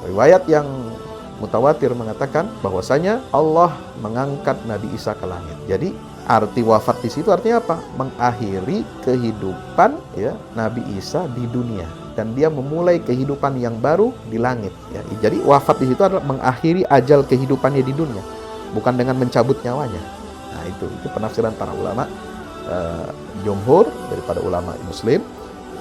Riwayat yang mutawatir mengatakan bahwasanya Allah mengangkat Nabi Isa ke langit. Jadi arti wafat di situ artinya apa? Mengakhiri kehidupan ya Nabi Isa di dunia, dan dia memulai kehidupan yang baru di langit. Ya. Jadi wafat di situ adalah mengakhiri ajal kehidupannya di dunia, bukan dengan mencabut nyawanya. Nah itu penafsiran para ulama jumhur daripada ulama Muslim,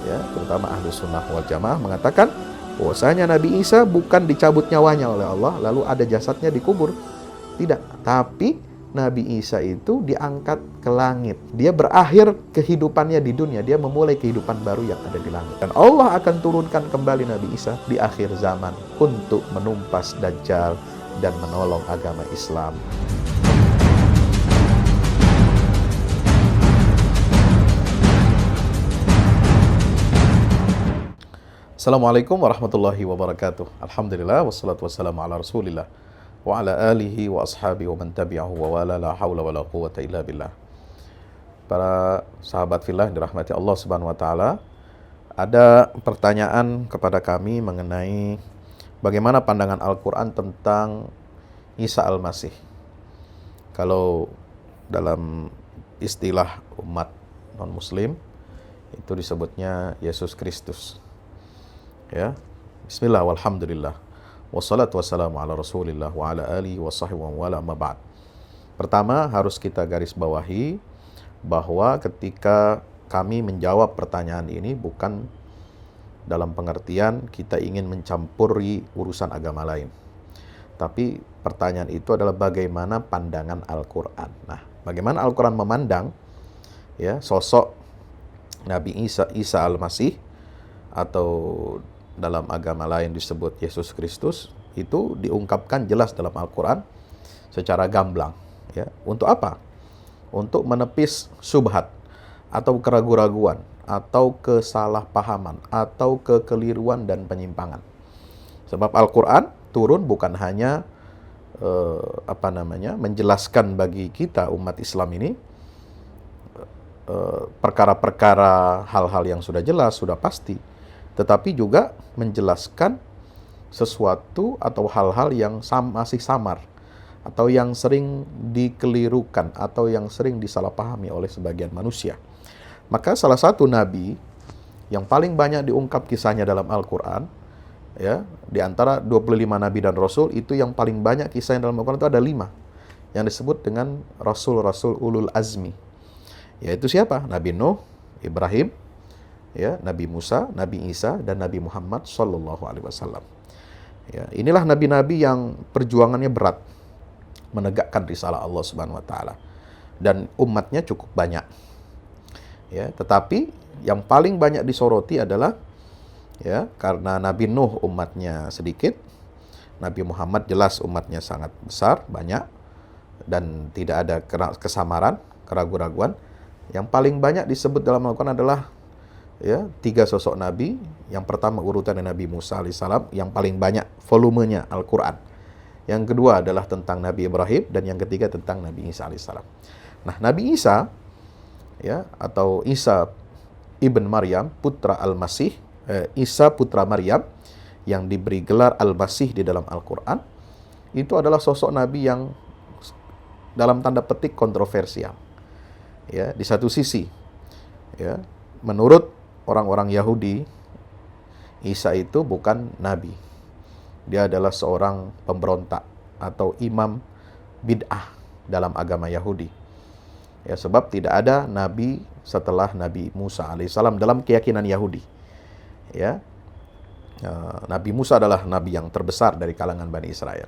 ya terutama ahlu sunnah wal jamaah mengatakan bahwasanya Nabi Isa bukan dicabut nyawanya oleh Allah lalu ada jasadnya dikubur, tidak, tapi Nabi Isa itu diangkat ke langit. Dia berakhir kehidupannya di dunia. Dia memulai kehidupan baru yang ada di langit. Dan Allah akan turunkan kembali Nabi Isa di akhir zaman untuk menumpas Dajjal dan menolong agama Islam. Assalamualaikum warahmatullahi wabarakatuh. Alhamdulillah wassalatu wassalamu ala Rasulillah wa ala alihi wa ashabihi wa man tabi'ahu wa wala la hawla wa la quwwata illa billah. Para sahabat fillah yang dirahmati Allah Subhanahu wa taala, ada pertanyaan kepada kami mengenai bagaimana pandangan Al-Qur'an tentang Isa Al-Masih. Kalau dalam istilah umat non-muslim itu disebutnya Yesus Kristus. Ya. Bismillah walhamdulillah. Wassalatu wassalamu ala Rasulillah wa ala alihi wa sahbihi wa wala ma ba'd. Pertama, harus kita garis bawahi bahwa ketika kami menjawab pertanyaan ini bukan dalam pengertian kita ingin mencampuri urusan agama lain. Tapi pertanyaan itu adalah bagaimana pandangan Al-Qur'an. Nah, bagaimana Al-Qur'an memandang ya sosok Nabi Isa Al-Masih, atau dalam agama lain disebut Yesus Kristus, itu diungkapkan jelas dalam Al-Quran secara gamblang. Ya. Untuk apa? Untuk menepis syubhat atau keraguan-raguan atau kesalahpahaman atau kekeliruan dan penyimpangan. Sebab Al-Quran turun bukan hanya menjelaskan bagi kita umat Islam ini perkara-perkara hal-hal yang sudah jelas, sudah pasti, tetapi juga menjelaskan sesuatu atau hal-hal yang masih samar, atau yang sering dikelirukan, atau yang sering disalahpahami oleh sebagian manusia. Maka salah satu nabi yang paling banyak diungkap kisahnya dalam Al-Quran, ya, di antara 25 nabi dan rasul, itu yang paling banyak kisahnya dalam Al-Quran itu ada 5 yang disebut dengan rasul-rasul ulul azmi. Yaitu siapa? Nabi Nuh, Ibrahim, ya, Nabi Musa, Nabi Isa, dan Nabi Muhammad Sallallahu Alaihi Wasallam. Ya, inilah nabi-nabi yang perjuangannya berat menegakkan risalah Allah Subhanahu Wa Taala, dan umatnya cukup banyak. Ya, tetapi yang paling banyak disoroti adalah ya karena Nabi Nuh umatnya sedikit, Nabi Muhammad jelas umatnya sangat besar, banyak, dan tidak ada kesamaran, keraguan-raguan. Yang paling banyak disebut dalam Al-Quran adalah ya 3 sosok nabi. Yang pertama urutan Nabi Musa alaihissalam, yang paling banyak volumenya Al-Quran. Yang kedua adalah tentang Nabi Ibrahim, dan yang ketiga tentang Nabi Isa alaihissalam. Nah, Nabi Isa ya, atau Isa ibn Maryam, putra Al-Masih, Isa putra Maryam, yang diberi gelar Al-Masih di dalam Al-Quran, itu adalah sosok nabi yang dalam tanda petik kontroversial. Ya, di satu sisi ya, menurut orang-orang Yahudi, Isa itu bukan nabi. Dia adalah seorang pemberontak atau imam bid'ah dalam agama Yahudi. Ya, sebab tidak ada nabi setelah Nabi Musa alaihissalam dalam keyakinan Yahudi. Ya, Nabi Musa adalah nabi yang terbesar dari kalangan Bani Israel.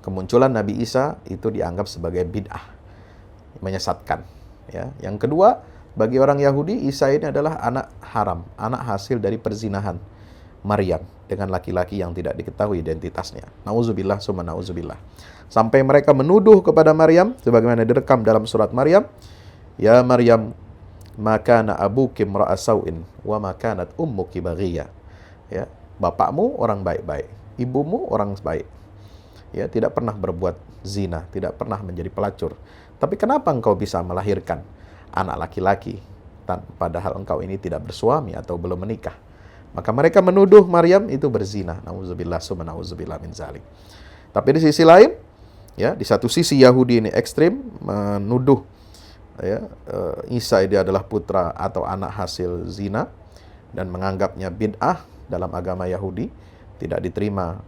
Kemunculan Nabi Isa itu dianggap sebagai bid'ah, menyesatkan. Ya. Yang kedua, bagi orang Yahudi, Isa ini adalah anak haram, anak hasil dari perzinahan Maryam dengan laki-laki yang tidak diketahui identitasnya. Nauzubillah summa nauzubillah. Sampai mereka menuduh kepada Maryam, sebagaimana direkam dalam surat Maryam, ya Maryam, ma kana abuki imra'a sau'in wa ma kanat ummuki baghiyah. Ya, bapakmu orang baik-baik, ibumu orang baik. Ya, tidak pernah berbuat zina, tidak pernah menjadi pelacur. Tapi kenapa engkau bisa melahirkan anak laki-laki padahal engkau ini tidak bersuami atau belum menikah? Maka mereka menuduh Maryam itu berzina. Nauzubillah summa nauzubillah min zalik. Tapi di sisi lain, ya, di satu sisi Yahudi ini ekstrim menuduh, ya, Isa ini adalah putra atau anak hasil zina dan menganggapnya bid'ah dalam agama Yahudi, tidak diterima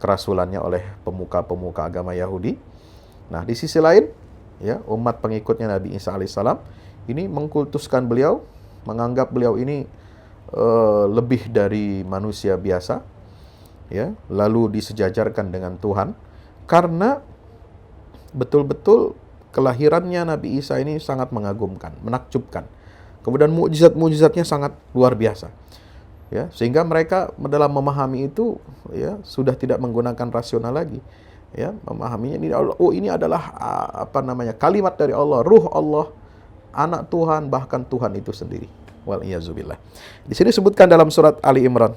kerasulannya oleh pemuka-pemuka agama Yahudi. Nah, di sisi lain, ya, umat pengikutnya Nabi Isa alaihissalam ini mengkultuskan beliau, menganggap beliau ini lebih dari manusia biasa, ya, lalu disejajarkan dengan Tuhan karena betul-betul kelahirannya Nabi Isa ini sangat mengagumkan, menakjubkan. Kemudian mukjizat-mukjizatnya sangat luar biasa. Ya, sehingga mereka dalam memahami itu, ya, sudah tidak menggunakan rasional lagi. Ya, memahaminya ini ini adalah kalimat dari Allah, ruh Allah, anak Tuhan, bahkan Tuhan itu sendiri. Wal iyazubillah. Di sini disebutkan dalam surat Ali Imran,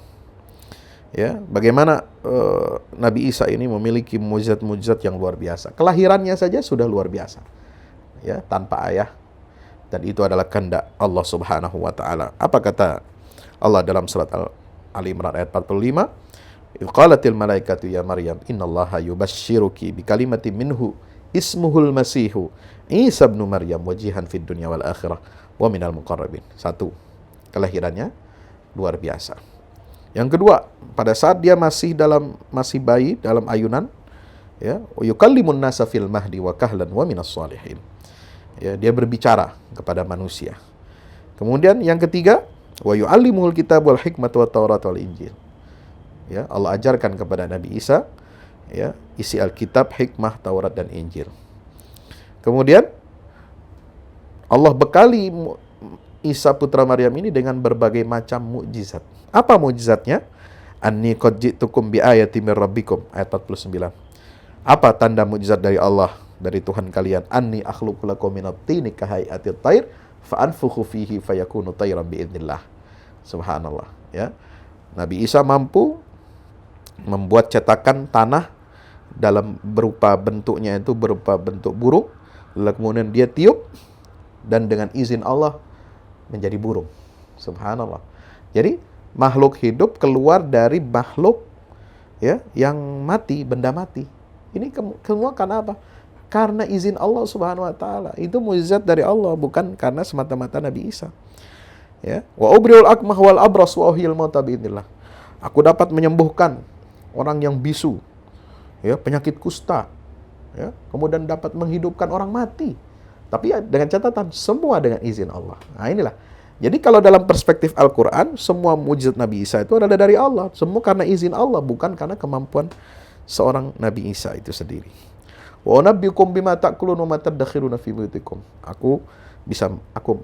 ya, bagaimana Nabi Isa ini memiliki mukjizat-mukjizat yang luar biasa. Kelahirannya saja sudah luar biasa, ya, tanpa ayah, dan itu adalah kehendak Allah Subhanahu wa taala. Apa kata Allah dalam surat Ali Imran ayat 45? Qalatil malaikatu ya Maryam innallaha yubasyshiruki bikalimatin minhu ismuhul masihu Isa ibnu Maryam wajihan fid dunya wal akhirah wa minal muqarrabin. Satu, kelahirannya luar biasa. Yang kedua, pada saat dia masih bayi dalam ayunan, ya, yukallimun nasa fil mahdi wa kahlan wa minas shalihin. Ya, dia berbicara kepada manusia. Kemudian yang ketiga, wa yu'allimuhul kitab wal hikmata wat taurat wal injil. Ya, Allah ajarkan kepada Nabi Isa, ya, isi Alkitab, hikmah, Taurat dan Injil. Kemudian Allah bekali Isa putra Maryam ini dengan berbagai macam mukjizat. Apa mukjizatnya? Anni qad ji'tukum bi ayatin mir rabbikum, ayat 49. Apa tanda mukjizat dari Allah, dari Tuhan kalian? Anni akhluqu lakum minat tini kahai'atit thair fa anfukhu fihi fayakunu thairan bi idznillah. Subhanallah, ya. Nabi Isa mampu membuat cetakan tanah dalam bentuknya itu berupa bentuk burung, lalu kemudian dia tiup dan dengan izin Allah menjadi burung. Subhanallah. Jadi makhluk hidup keluar dari makhluk, ya, yang mati, benda mati. Ini semua karena apa? Karena izin Allah Subhanahu wa taala. Itu mukjizat dari Allah, bukan karena semata-mata Nabi Isa. Ya, wa ubriul akmah wal abras wa uhyil mauta biidznillah. Aku dapat menyembuhkan orang yang bisu, ya, penyakit kusta, ya, kemudian dapat menghidupkan orang mati. Tapi ya, dengan catatan semua dengan izin Allah. Nah, inilah. Jadi kalau dalam perspektif Al-Quran, semua mukjizat Nabi Isa itu adalah dari Allah. Semua karena izin Allah, bukan karena kemampuan seorang Nabi Isa itu sendiri. Wa unabbiukum bima ta'kulun wa ma tadakhiruna fi buyutikum. Aku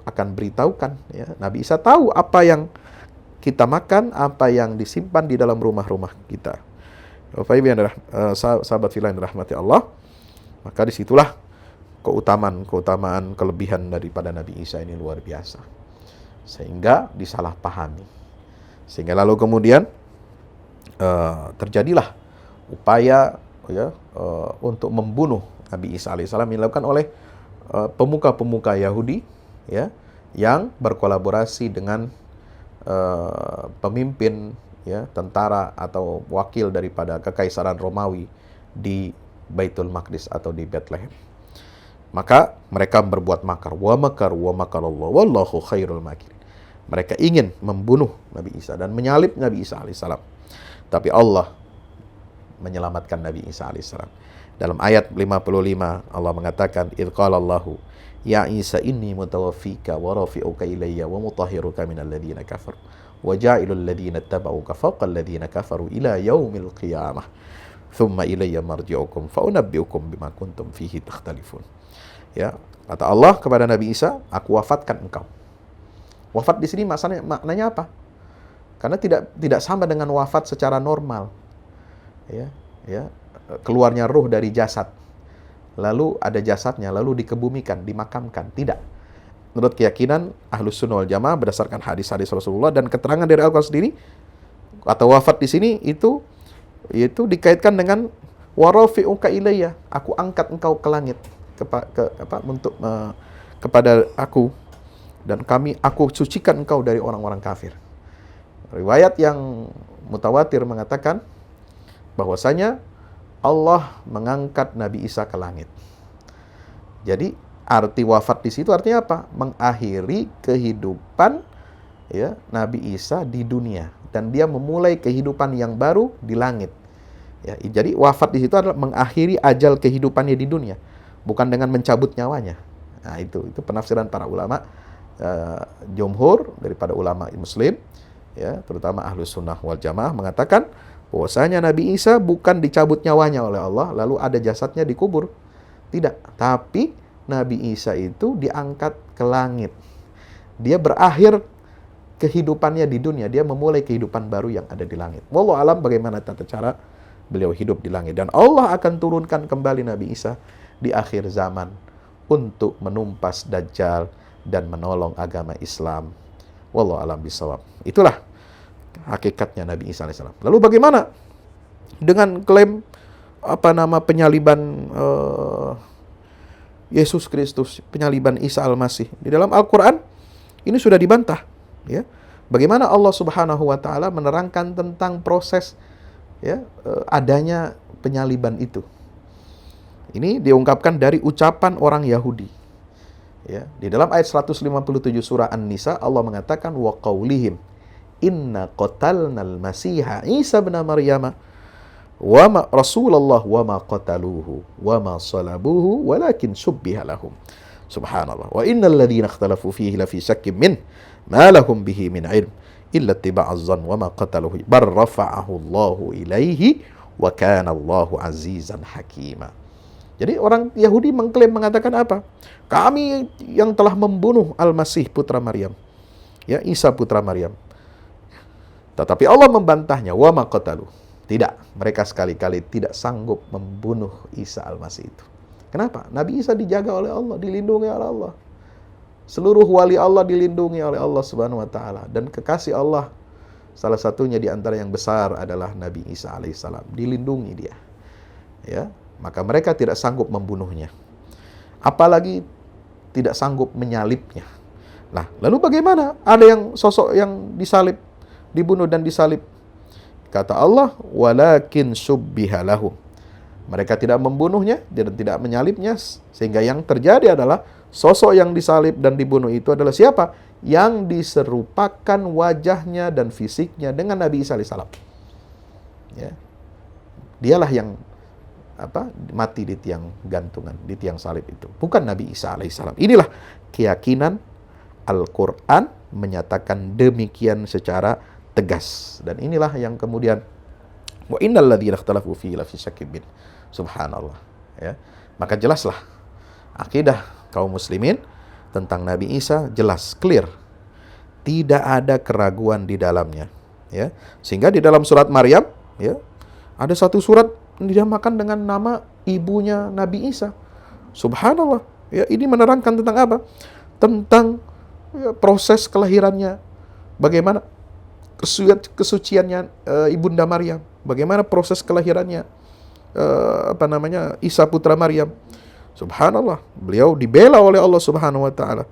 akan beritahukan, ya, Nabi Isa tahu apa yang kita makan, apa yang disimpan di dalam rumah-rumah kita. Bapak Ibu yang sahabat fillah yang dirahmati Allah, maka disitulah keutamaan kelebihan daripada Nabi Isa ini luar biasa, sehingga disalahpahami, sehingga lalu kemudian terjadilah upaya, ya, untuk membunuh Nabi Isa alaihissalam yang dilakukan oleh pemuka-pemuka Yahudi, ya, yang berkolaborasi dengan pemimpin, ya, tentara atau wakil daripada kekaisaran Romawi di Baitul Maqdis atau di Bethlehem. Maka mereka berbuat makar. Wa makaru wa makarallah wallahu khairul makirin. Mereka ingin membunuh Nabi Isa dan menyalib Nabi Isa alaihissalam. Tapi Allah menyelamatkan Nabi Isa alaihissalam. Dalam ayat 55 Allah mengatakan, idz qala Allahu ya Isa inni mutawaffika wa rafi'uka ilayya wa mutahhiruka minal ladzina kafaru wa ja'ilul ladzina tabauka fawqa alladzina kafaru ila yaumil qiyamah thumma ilayya marji'ukum fa unabbi'ukum bima kuntum fihi takhtalifun. Ya, kata Allah kepada Nabi Isa, aku wafatkan engkau. Wafat di sini maknanya apa? Karena tidak sama dengan wafat secara normal. Ya, keluarnya ruh dari jasad. Lalu ada jasadnya, lalu dikebumikan, dimakamkan. Tidak. Menurut keyakinan Ahlus Sunnah wal Jamaah berdasarkan hadis-hadis Rasulullah dan keterangan dari Al-Quran sendiri, atau wafat di sini itu dikaitkan dengan warafi'uka ilayya, aku angkat engkau ke langit kepada aku dan aku sucikan engkau dari orang-orang kafir. Riwayat yang mutawatir mengatakan bahwasanya Allah mengangkat Nabi Isa ke langit. Jadi arti wafat di situ artinya apa? Mengakhiri kehidupan ya Nabi Isa di dunia dan dia memulai kehidupan yang baru di langit. Ya, jadi wafat di situ adalah mengakhiri ajal kehidupannya di dunia, bukan dengan mencabut nyawanya. Nah, itu penafsiran para ulama jumhur daripada ulama Muslim, ya, terutama Ahlus Sunnah wal Jamaah mengatakan bahwasanya Nabi Isa bukan dicabut nyawanya oleh Allah lalu ada jasadnya dikubur. Tidak, tapi Nabi Isa itu diangkat ke langit. Dia berakhir kehidupannya di dunia, dia memulai kehidupan baru yang ada di langit. Wallahu alam bagaimana tata cara beliau hidup di langit. Dan Allah akan turunkan kembali Nabi Isa di akhir zaman untuk menumpas Dajjal dan menolong agama Islam. Wallahu alam bisawab. Itulah hakikatnya Nabi Isa alaihissalam. Lalu bagaimana dengan klaim penyaliban Yesus Kristus, penyaliban Isa Al-Masih? Di dalam Al-Quran ini sudah dibantah, ya. Bagaimana Allah Subhanahu wa taala menerangkan tentang proses ya adanya penyaliban itu. Ini diungkapkan dari ucapan orang Yahudi. Ya, di dalam ayat 157 surah An-Nisa Allah mengatakan wa qaulihim inna qatalnal masiha Isa ibn Maryam wa ma Rasulullah wa ma qataluhu wa ma salabuhu walakin subbiha lahum. Subhanallah. Wa innal ladzina ikhtalafu fihi la fi syakkin min ma lahum bihi min ilm illa ittiba'az zann wa ma qataluhu bar rafa'ahu Allahu ilaihi wa kana Allahu azizan hakima. Jadi orang Yahudi mengklaim mengatakan apa? Kami yang telah membunuh Al-Masih putra Maryam. Ya, Isa putra Maryam. Tetapi Allah membantahnya, wa ma qatalu. Tidak, mereka sekali-kali tidak sanggup membunuh Isa Al-Masih itu. Kenapa? Nabi Isa dijaga oleh Allah, dilindungi oleh Allah. Seluruh wali Allah dilindungi oleh Allah Subhanahu wa taala dan kekasih Allah salah satunya di antara yang besar adalah Nabi Isa alaihissalam, dilindungi dia. Ya, maka mereka tidak sanggup membunuhnya. Apalagi tidak sanggup menyalibnya. Nah, lalu bagaimana? Ada yang sosok yang disalib, dibunuh dan disalib. Kata Allah, walakin subbiha lahum. Mereka tidak membunuhnya dan tidak menyalibnya, sehingga yang terjadi adalah sosok yang disalib dan dibunuh itu adalah siapa? Yang diserupakan wajahnya dan fisiknya dengan Nabi Isa alaihissalam. Ya. Dialah yang mati di tiang gantungan, di tiang salib itu. Bukan Nabi Isa alaihissalam. Inilah keyakinan Al-Quran menyatakan demikian secara tegas. Dan inilah yang kemudian wa innal ladzina ikhtalafu fihi la fi syakkin min. Subhanallah, ya. Maka jelaslah akidah kaum muslimin tentang Nabi Isa jelas, clear. Tidak ada keraguan di dalamnya, ya. Sehingga di dalam surat Maryam, ya, ada satu surat dinamakan dengan nama ibunya Nabi Isa. Subhanallah, ya, ini menerangkan tentang apa? Tentang ya, proses kelahirannya. Bagaimana kesuciannya ibunda Maryam, bagaimana proses kelahirannya Isa putra Maryam. Subhanallah, beliau dibela oleh Allah Subhanahu wa taala.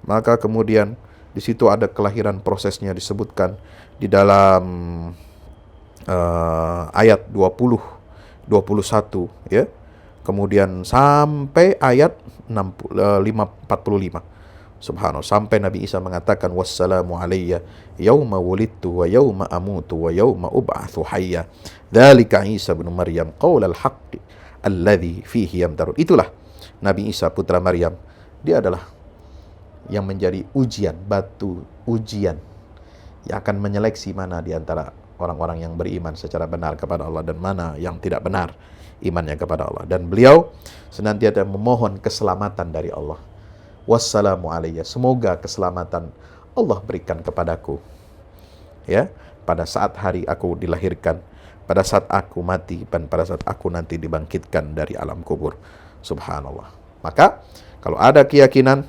Maka kemudian di situ ada kelahiran prosesnya disebutkan di dalam ayat 20 21 ya. Kemudian sampai ayat 45. Subhanallah, sampai Nabi Isa mengatakan wassalamu alayya yauma wulidtu wa yauma amutu wa yauma ub'atsu hayya dzalika Isa bin Maryam qaulal haqqi alladzi fihi yamtarun. Itulah Nabi Isa putra Maryam. Dia adalah yang menjadi ujian, batu ujian yang akan menyeleksi mana di antara orang-orang yang beriman secara benar kepada Allah dan mana yang tidak benar imannya kepada Allah. Dan beliau senantiasa memohon keselamatan dari Allah. Wassalamu alayya, semoga keselamatan Allah berikan kepadaku, ya, pada saat hari aku dilahirkan, pada saat aku mati, dan pada saat aku nanti dibangkitkan dari alam kubur. Subhanallah. Maka kalau ada keyakinan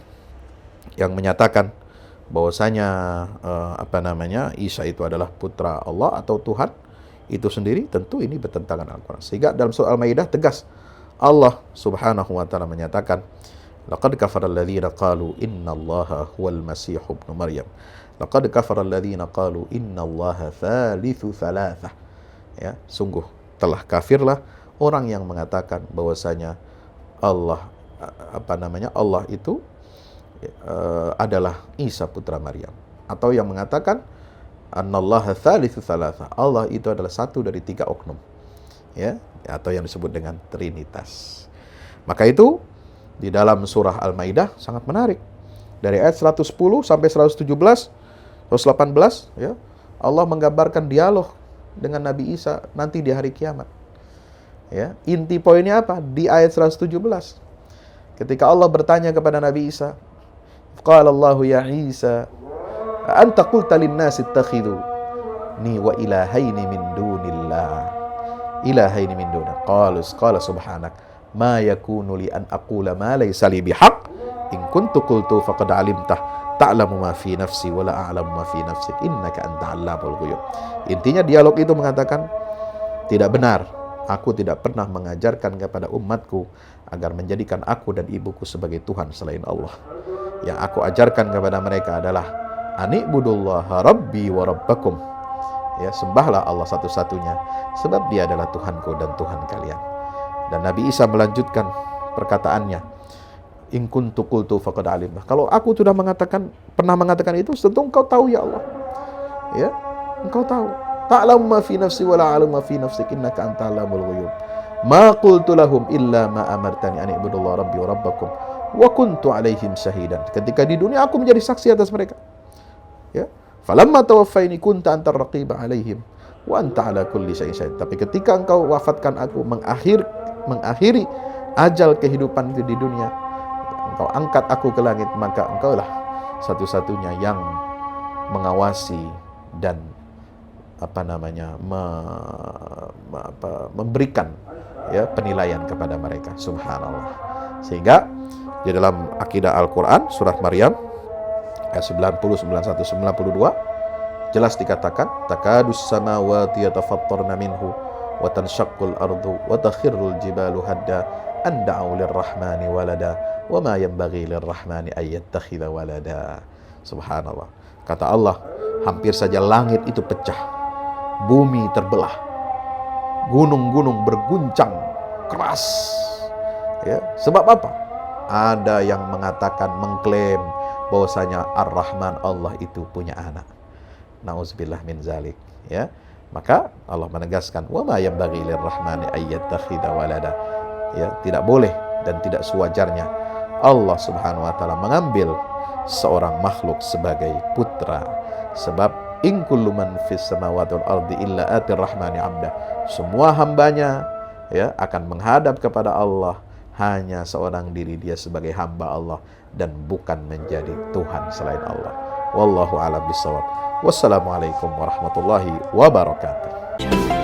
yang menyatakan bahwasanya Isa itu adalah putra Allah atau Tuhan itu sendiri, tentu ini bertentangan Al-Quran. Sehingga dalam surah Al-Maidah tegas Allah Subhanahu wa taala menyatakan laqad kafara alladziina qaalu innallaha huwal masiih ibnu Maryam Laqad kafara alladziina qalu innallaha tsalitsu tsalatsah. Ya, sungguh telah kafirlah orang yang mengatakan bahwasanya Allah Allah itu adalah Isa putra Maryam, atau yang mengatakan annallaha tsalitsu tsalatsah, Allah itu adalah satu dari 3 oknum, ya, atau yang disebut dengan Trinitas. Maka itu di dalam surah Al-Maidah sangat menarik, dari ayat 110 sampai 117, 118, ya, Allah menggambarkan dialog dengan Nabi Isa nanti di hari kiamat. Ya, inti poinnya apa? Di ayat 117. Ketika Allah bertanya kepada Nabi Isa, qala Allahu ya Isa, anta qulta lin-nasi ittakhiduni wa ilahaini min dunillah. Ilahaini min dunillah. Qala subhanak, ma yakunu li an aqula ma laysa li bihaq. In kuntu qultu faqad alimtah. Ta'lamu ma fi nafsi wa la a'lamu ma fi nafsik. Innaka anta 'allamul ghuyub. Intinya dialog itu mengatakan, tidak benar, aku tidak pernah mengajarkan kepada umatku agar menjadikan aku dan ibuku sebagai Tuhan selain Allah. Yang aku ajarkan kepada mereka adalah ani'budullaha rabbi wa rabbakum. Ya, sembahlah Allah satu-satunya, sebab Dia adalah Tuhanku dan Tuhan kalian. Dan Nabi Isa melanjutkan perkataannya, in kuntu qultu faqad alimtah. Kalau aku sudah pernah mengatakan itu, tentu engkau tahu ya Allah. Ya, engkau tahu. Ta'lamu ma fi nafsi wa la a'lamu ma fi nafsik innaka anta 'allamul ghuyub. Ma qultu lahum illa ma amartani an i'budullaha rabbi wa rabbakum wa kuntu 'alaihim syahidan. Ketika di dunia aku menjadi saksi atas mereka. Ya. Falamma tawaffaini kunta antar raqiba 'alaihim wa anta 'ala kulli syai'in syahid. Tapi ketika engkau wafatkan aku, mengakhiri ajal kehidupan itu di dunia, engkau angkat aku ke langit, maka engkaulah satu-satunya yang mengawasi dan memberikan, ya, penilaian kepada mereka. Subhanallah. Sehingga di dalam akidah Al-Quran surat Maryam ayat 90, 91, 92 jelas dikatakan, takadus samawati yatafattarna minhu wa tanshaqqul ardu wa takhirrul jibalu hadda an da'u lirrahmani walada wa ma yanbaghi lirrahmani ay yattakhidha walada. Subhanallah. Kata Allah, hampir saja langit itu pecah, bumi terbelah, gunung-gunung berguncang keras. Ya, sebab apa? Ada yang mengatakan, mengklaim bahwasanya Ar-Rahman, Allah itu punya anak. Nauzubillah min zalik. Ya, maka Allah menegaskan, wa ma yanbaghi lirrahmani ay yattakhidha walada. Ya, tidak boleh dan tidak sewajarnya Allah Subhanahu wa taala mengambil seorang makhluk sebagai putra. Sebab in kullu man fis samawati wal ardi illa atir rahmani 'abda. Semua hambanya, ya, akan menghadap kepada Allah, hanya seorang diri dia sebagai hamba Allah dan bukan menjadi Tuhan selain Allah. Wallahu a'lam bishawab. Wassalamualaikum warahmatullahi wabarakatuh.